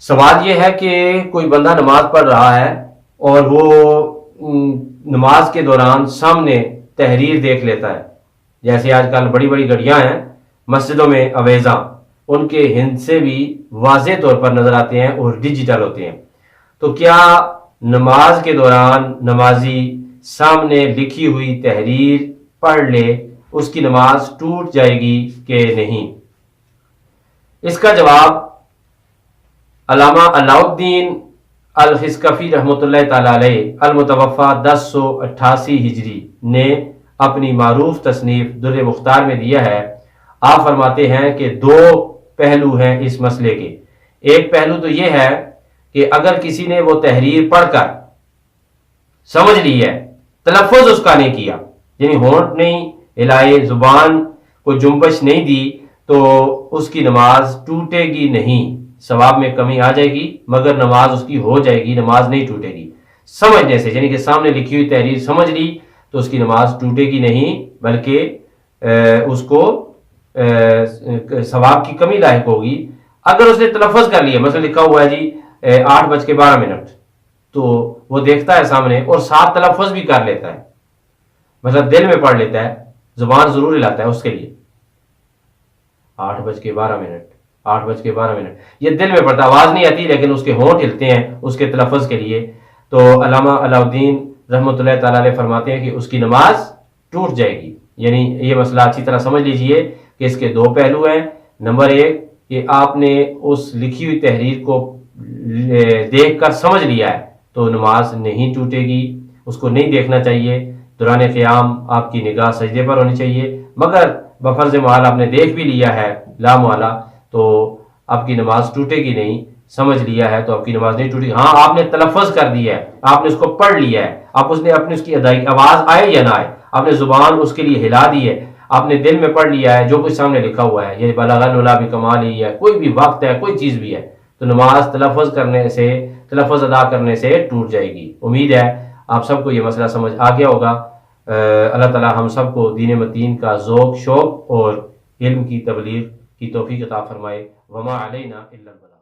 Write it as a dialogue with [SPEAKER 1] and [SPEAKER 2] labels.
[SPEAKER 1] सवाल ये है कि कोई बंदा नमाज पढ़ रहा है और वो नमाज के दौरान सामने तहरीर देख लेता है। जैसे आजकल बड़ी बड़ी घड़ियां हैं मस्जिदों में अवेजा, उनके हिस्से भी वाज़े तौर पर नजर आते हैं और डिजिटल होते हैं। तो क्या नमाज के दौरान नमाजी सामने लिखी हुई तहरीर पढ़ ले, उसकी नमाज टूट जाएगी कि नहीं? इसका जवाब अल्लामा अलाउद्दीन अल खिस्कफी रहमतुल्लाह तआला अलैह अल-मुतवफ़ा 1088 हिजरी ने अपनी मारूफ तसनीफ दुर्र मुख्तार में दिया है। आप फरमाते हैं कि दो पहलू हैं इस मसले के। एक पहलू तो यह है कि अगर किसी ने वो तहरीर पढ़कर समझ ली है, तलफ़ुज़ उसका नहीं किया, यानी होंठ नहीं हिलाए, जुबान को जुम्बश नहीं दी, तो उसकी नमाज टूटेगी नहीं। सवाब में कमी आ जाएगी मगर नमाज उसकी हो जाएगी, नमाज नहीं टूटेगी। समझने से, यानी कि सामने लिखी हुई तहरीर समझ ली तो उसकी नमाज टूटेगी नहीं, बल्कि उसको सवाब की कमी लायक होगी। अगर उसने तलफ़ुज़ कर लिया, मतलब लिखा हुआ है जी 8:12, तो वो देखता है सामने और साथ तलफ़ुज़ भी कर लेता है, मतलब दिल में पढ़ लेता है, जुबान जरूर हिलाता है उसके लिए 8:12, 8:12, ये दिल में पढ़ता, आवाज नहीं आती लेकिन उसके होंठ हिलते हैं उसके तलफ़ुज़ के लिए। तो अल्लामा अलाउद्दीन रहमतुल्लाह तआला अलैह फरमाते हैं कि उसकी नमाज टूट जाएगी। यानी ये मसला अच्छी तरह समझ लीजिए कि इसके दो पहलू हैं। नंबर एक कि आपने उस लिखी हुई तहरीर को देख कर समझ लिया है तो नमाज नहीं टूटेगी, उसको नहीं देखना चाहिए। दौरान क़याम आपकी निगाह सजदे पर होनी चाहिए, मगर बफर्ज़ महल आपने देख भी लिया है लामुआला तो आपकी नमाज टूटेगी नहीं। समझ लिया है तो आपकी नमाज नहीं टूटेगी। हाँ, आपने तलफ़ुज़ कर दिया है, आपने उसको पढ़ लिया है, आप उसने अपनी उसकी अदायगी, आवाज़ आए या ना आए, आपने ज़ुबान उसके लिए हिला दी है, आपने दिल में पढ़ लिया है जो कुछ सामने लिखा हुआ है, ये बलगल उला भी कमाल ही है, कोई भी वक्त है, कोई चीज़ भी है, तो नमाज तलफ़ुज़ करने से, तलफ़ुज़ अदा करने से टूट जाएगी। उम्मीद है आप सबको ये मसला समझ आ गया होगा। अल्लाह ताला हम सबको दीन मतीन का ज़ौक़, शौक़ और इल्म की तबलीग की तौफ़ीक़ अता फ़रमाए। वमा अलैना इल्लल बलाग।